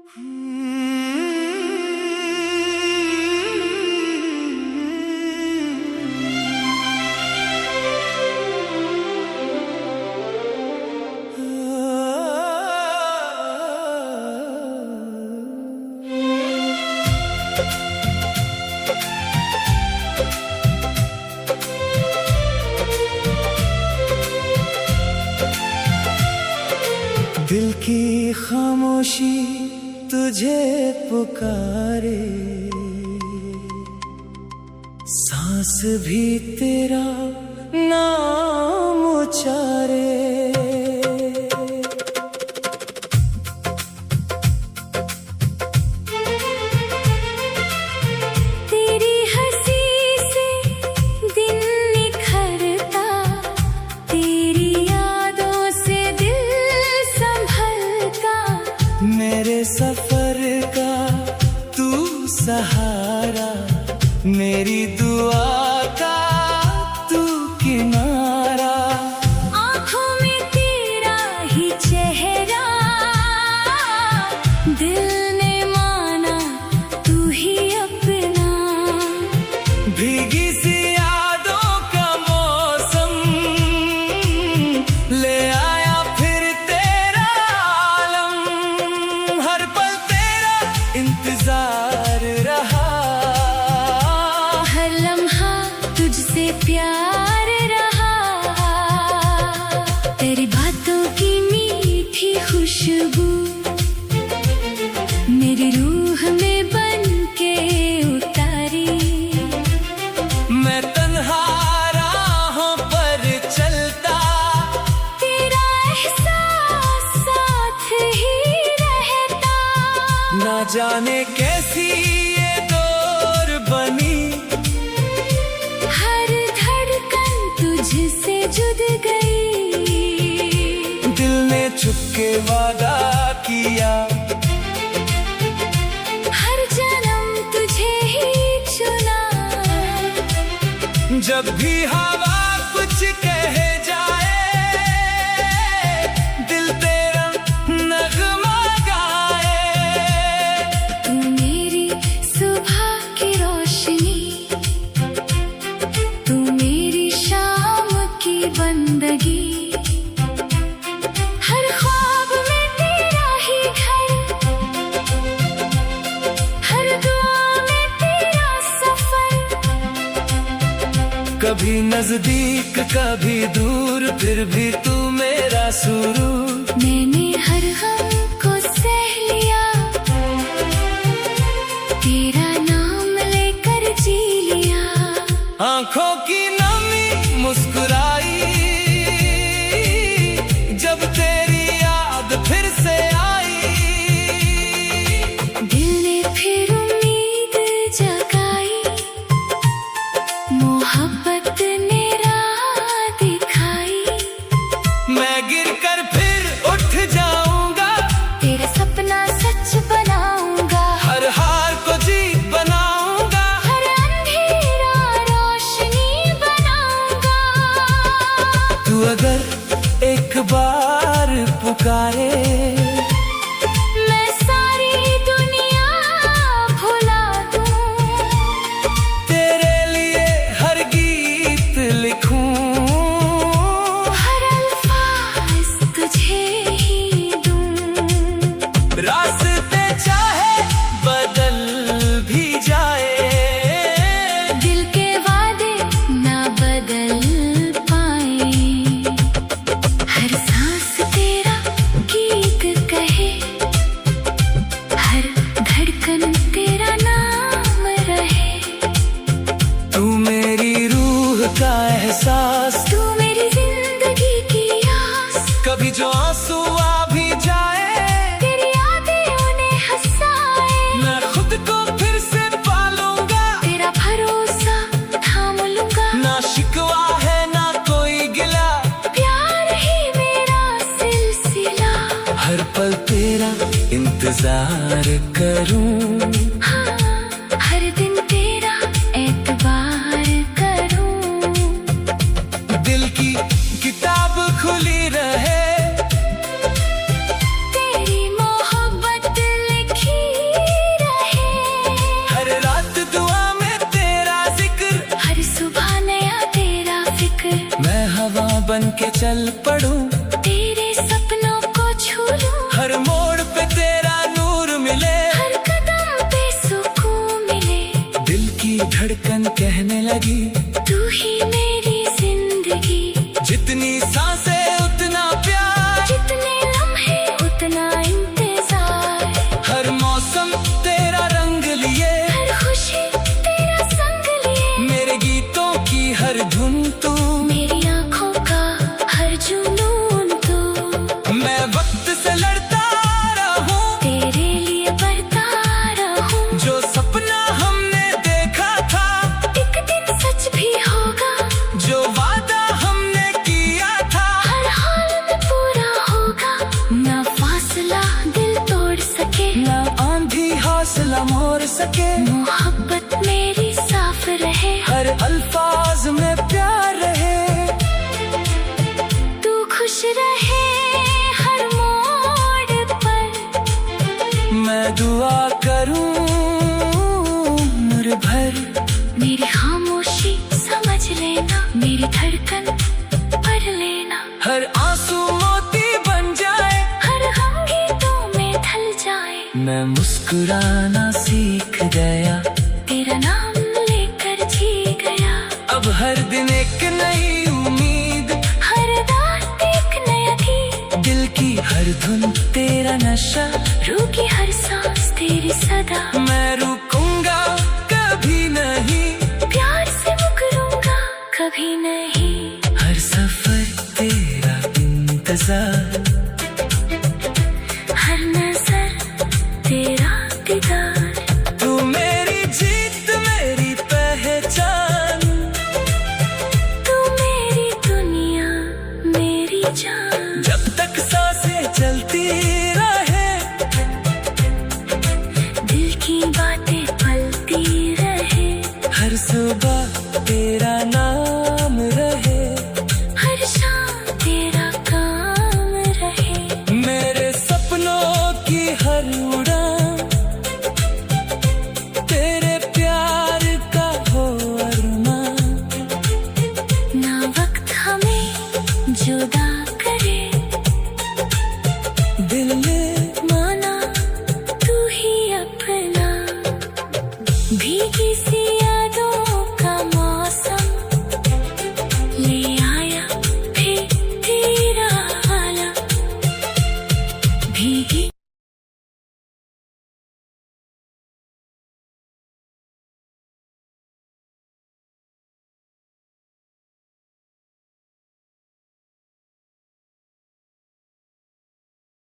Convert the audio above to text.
दिल की खामोशी तुझे पुकारे, सांस भी तेरा नाम उचारे। तेरी हंसी से दिन निखरता, तेरी यादों से दिल संभलता। मेरे सफर का तू सहारा, मेरी दुआ का तू किनारा। आँखों में तेरा ही चेहरा, दिल ने माना तू ही अपना। भीगी सी यादों का मौसम ले आया फिर तेरा आलम। हर पल तेरा इंतजार रहा, हर लम्हा तुझसे प्यार रहा। तेरी बातों की मीठी खुशबू मेरी रूह में बन के उतारी। मैं तन्हा राहों पर चलता, तेरा एहसास साथ ही रहता। ना जाने कैसी ये डोर बनी, हर धड़कन तुझसे जुड़ गई। दिल ने चुपके वादा किया, हर जन्म तुझे ही चुना। जब भी हवा कुछ कह जाए, दिल तेरा नगमा गाए। तू मेरी सुबह की रोशनी, तू मेरी शाम की बंदगी। हर ख्वाब में तेरा ही घर, हर दुआ में तेरा सफर। कभी नजदीक कभी दूर, फिर भी तू मेरा सुरूर। मैंने हर गम को सह लिया, तेरा नाम लेकर जी लिया। आंखों की नमी मुस्कुराई, जब तेरी याद फिर से आई। दिल ने फिर उम्मीद जगाई, मोहब्बत ने राह दिखाई। मैं गिर कर फिर उठ जाऊंगा, तेरा सपना सच बनाऊंगा। हर हार को जीत बनाऊंगा। हर अंधेरा रोशनी बनाऊंगा। तू अगर एक बार पुकारे, मैं सारी दुनिया भुला दूं। तेरे लिए हर गीत लिखूं। हर अल्फाज तुझे ही दूं। रास्ते चाहे बदल भी जाए, दिल के वादे ना बदल पाए। हर सांस तेरा गीत कहे, हर धड़कन तेरा नाम रहे। तू मेरी रूह का एहसास, तू मेरी जिंदगी की आस। कभी जो आंसू आ भी जाए, तेरी यादें उन्हें हंसाए। मैं खुद को फिर से पालूंगा। तेरा भरोसा थाम लूंगा। ना शिकवा है ना कोई गिला, प्यार ही मेरा सिलसिला। हर पल तेरा इंतजार करूं। हाँ, हर दिन तेरा एतबार करूं। दिल की किताब खुली रहे, तेरी मोहब्बत लिखी बन के चल पड़ूं, तेरे सपनों को छू लूं, हर मोड़ पे तेरा नूर मिले, हर कदम पे सुकून मिले। दिल की धड़कन कहने लगी, तू ही मेरी जिंदगी, जितनी सांसें उतना प्यार, जितने लम्हे उतना इंतजार, हर मौसम तेरा रंग लिए, हर खुशी तेरा संग लिए। मेरे गीतों की हर धुन तू, मेरी आँखों का हर जुनून तू। मैं वक्त से लड़ता रहूं, तेरे लिए बढ़ता रहूं, जो सपना हमने देखा था एक दिन सच भी होगा, जो वादा हमने किया था हर हाल में पूरा होगा। ना फासला दिल तोड़ सके, ना आंधी हौसला मोड़ सके, मोहब्बत मेरी साफ रहे, हर अल्फाज में प्यार रहे, तू खुश रहे हर मोड़ पर। मैं दुआ करूं उम्र भर। मेरी खामोशी समझ लेना, मेरी धड़कन पढ़ लेना, हर आंसू मोती बन जाए, हर गम गीतों में ढल जाए। मैं मुस्कुराना सीख गया, तेरा नाम लेकर जी गया, अब हर दिन एक नई उम्मीद, हर रात एक नया गीत, दिल की हर धुन तेरा नशा, रूह की हर सांस तेरी सदा। मैं रुकूंगा कभी नहीं, प्यार से मुकरूंगा कभी नहीं, हर सफर तेरा इंतजार, हर नजर तेरा दीदार।